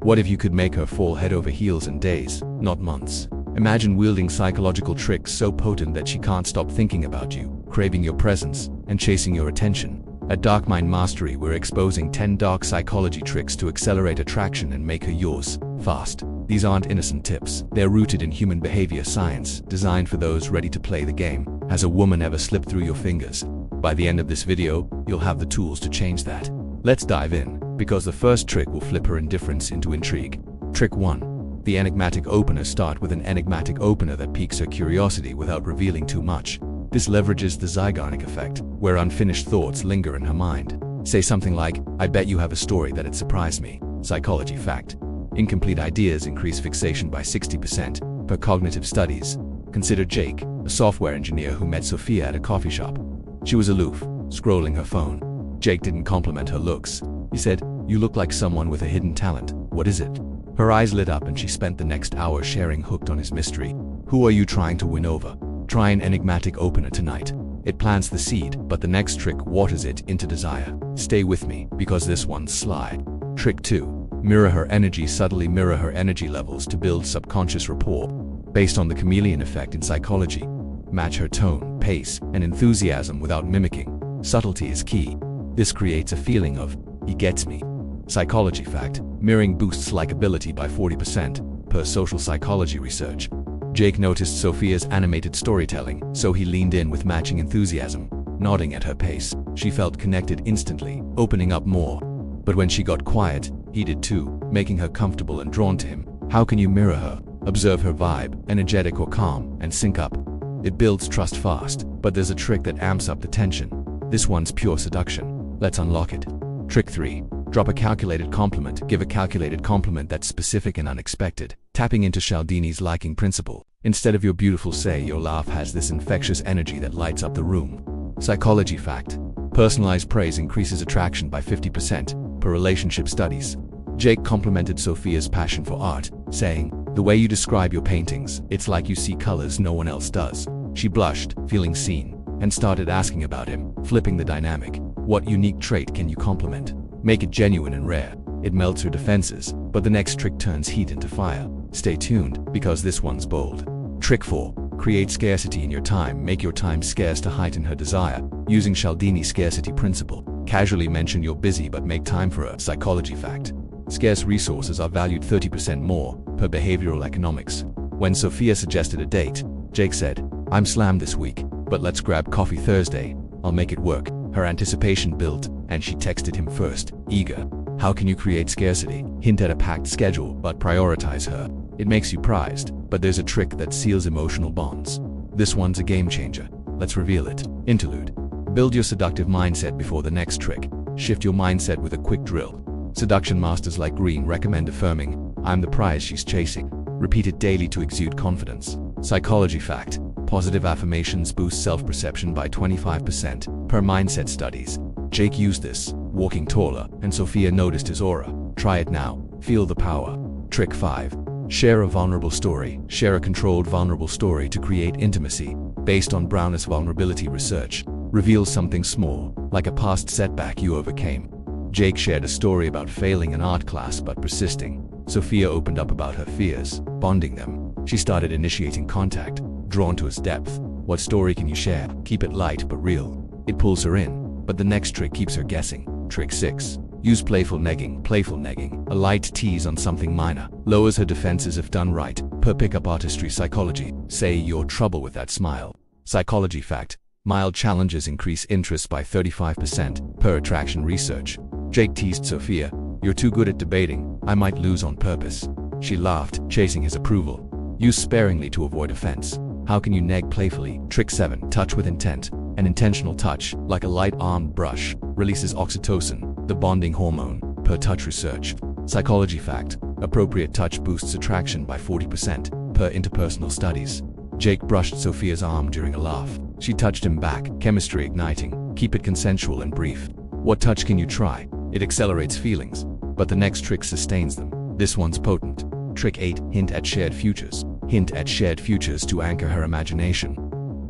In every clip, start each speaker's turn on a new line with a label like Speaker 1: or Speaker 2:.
Speaker 1: What if you could make her fall head over heels in days, not months? Imagine wielding psychological tricks so potent that she can't stop thinking about you, craving your presence, and chasing your attention. At Darkmind Mastery, we're exposing 10 dark psychology tricks to accelerate attraction and make her yours, fast. These aren't innocent tips. They're rooted in human behavior science, designed for those ready to play the game. Has a woman ever slipped through your fingers? By the end of this video, you'll have the tools to change that. Let's dive in, because the first trick will flip her indifference into intrigue. Trick 1. The enigmatic opener. Start with an enigmatic opener that piques her curiosity without revealing too much. This leverages the Zeigarnik effect, where unfinished thoughts linger in her mind. Say something like, "I bet you have a story that'd surprise me." Psychology fact. Incomplete ideas increase fixation by 60%, per cognitive studies. Consider Jake, a software engineer who met Sophia at a coffee shop. She was aloof, scrolling her phone. Jake didn't compliment her looks. He said, "You look like someone with a hidden talent. What is it?" Her eyes lit up and she spent the next hour sharing, hooked on his mystery. Who are you trying to win over? Try an enigmatic opener tonight. It plants the seed, but the next trick waters it into desire. Stay with me, because this one's sly. Trick 2. Mirror her energy. Subtly mirror her energy levels to build subconscious rapport. Based on the chameleon effect in psychology, match her tone, pace, and enthusiasm without mimicking. Subtlety is key. This creates a feeling of, "He gets me." Psychology fact. Mirroring boosts likability by 40%, per social psychology research. Jake noticed Sophia's animated storytelling, so he leaned in with matching enthusiasm. Nodding at her pace, she felt connected instantly, opening up more. But when she got quiet, he did too, making her comfortable and drawn to him. How can you mirror her? Observe her vibe, energetic or calm, and sync up. It builds trust fast, but there's a trick that amps up the tension. This one's pure seduction. Let's unlock it. Trick 3. Drop a calculated compliment. Give a calculated compliment that's specific and unexpected, tapping into Cialdini's liking principle. Instead of "you're beautiful," say, "your laugh has this infectious energy that lights up the room." Psychology fact. Personalized praise increases attraction by 50%, per relationship studies. Jake complimented Sophia's passion for art, saying, "The way you describe your paintings, it's like you see colors no one else does." She blushed, feeling seen, and started asking about him, flipping the dynamic. What unique trait can you compliment? Make it genuine and rare. It melts her defenses, but the next trick turns heat into fire. Stay tuned, because this one's bold. Trick 4. Create scarcity in your time. Make your time scarce to heighten her desire. Using Cialdini's scarcity principle, casually mention you're busy but make time for a psychology fact. Scarce resources are valued 30% more, per behavioral economics. When Sophia suggested a date, Jake said, "I'm slammed this week, but let's grab coffee Thursday. I'll make it work." Her anticipation built, and she texted him first, eager. How can you create scarcity? Hint at a packed schedule, but prioritize her. It makes you prized, but there's a trick that seals emotional bonds. This one's a game changer. Let's reveal it. Interlude. Build your seductive mindset before the next trick. Shift your mindset with a quick drill. Seduction masters like Green recommend affirming, "I'm the prize she's chasing." Repeat it daily to exude confidence. Psychology fact. Positive affirmations boost self-perception by 25%, per mindset studies. Jake used this, walking taller, and Sophia noticed his aura. Try it now. Feel the power. Trick 5. Share a vulnerable story. Share a controlled vulnerable story to create intimacy. Based on Brown's vulnerability research, reveal something small, like a past setback you overcame. Jake shared a story about failing an art class but persisting. Sophia opened up about her fears, bonding them. She started initiating contact, drawn to his depth. What story can you share? Keep it light but real. It pulls her in, but the next trick keeps her guessing. Trick 6. Use playful negging. Playful negging, a light tease on something minor, lowers her defenses if done right, per pickup artistry psychology. Say, "You're trouble with that smile." Psychology fact. Mild challenges increase interest by 35%, per attraction research. Jake teased Sophia, "You're too good at debating, I might lose on purpose." She laughed, chasing his approval. Use sparingly to avoid offense. How can you neg playfully? Trick 7. Touch with intent. An intentional touch, like a light-armed brush, releases oxytocin, the bonding hormone, per touch research. Psychology fact. Appropriate touch boosts attraction by 40%, per interpersonal studies. Jake brushed Sophia's arm during a laugh. She touched him back, chemistry igniting. Keep it consensual and brief. What touch can you try? It accelerates feelings, but the next trick sustains them. This one's potent. Trick 8. Hint at shared futures. Hint at shared futures to anchor her imagination.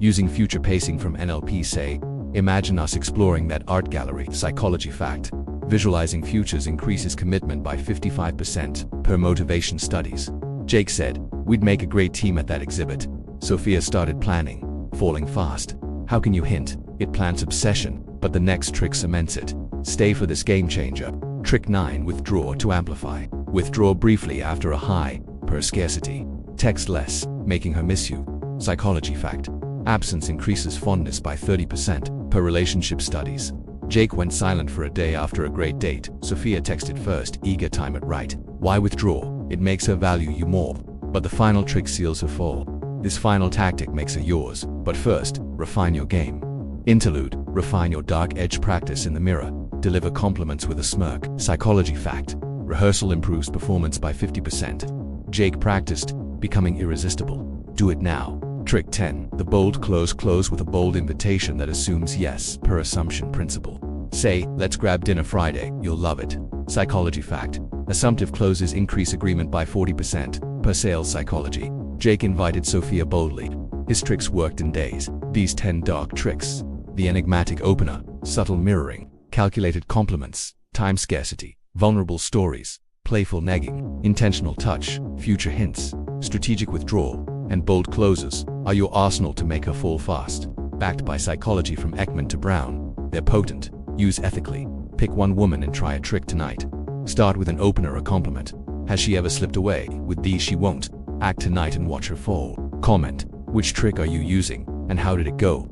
Speaker 1: Using future pacing from NLP, say, "Imagine us exploring that art gallery." Psychology fact. Visualizing futures increases commitment by 55% per motivation studies. Jake said, "We'd make a great team at that exhibit." Sophia started planning, falling fast. How can you hint? It plants obsession, but the next trick cements it. Stay for this game changer. Trick 9. Withdraw to amplify. Withdraw briefly after a high, per Scarcity. Text less, making her miss you. Psychology fact. Absence increases fondness by 30%, per relationship studies. Jake went silent for a day after a great date. Sophia texted first, eager time it right. Why withdraw? It makes her value you more. But the final trick seals her fall. This final tactic makes her yours. But first, refine your game. Interlude. Refine your dark edge. Practice in the mirror. Deliver compliments with a smirk. Psychology fact. Rehearsal improves performance by 50%. Jake practiced, becoming irresistible. Do it now. Trick 10. The bold close. Close with a bold invitation that assumes yes, per assumption principle. Say, "Let's grab dinner Friday, you'll love it." Psychology fact. Assumptive closes increase agreement by 40%, per sales psychology. Jake invited Sophia boldly. His tricks worked in days. These 10 dark tricks. The enigmatic opener, subtle mirroring, calculated compliments, time scarcity, vulnerable stories, playful negging, intentional touch, future hints, strategic withdrawal, and bold closes are your arsenal to make her fall fast. Backed by psychology from Ekman to Brown, they're potent. Use ethically. Pick one woman and try a trick tonight. Start with an opener or compliment. Has she ever slipped away? With these she won't. Act tonight and watch her fall. Comment. Which trick are you using, and how did it go?